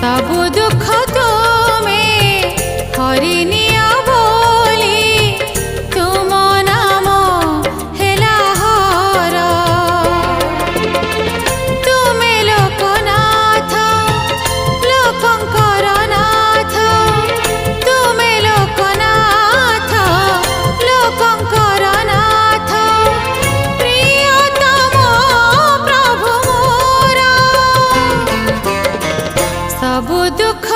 सबु दुख तुमे हरिनिया बोली तुम नाम हेला हर तुमे लोकनाथ लोकंकर नाथ तुमे लोकनाथ लोकंकर नाथ प्रियतम प्रभु मोर सबु दुख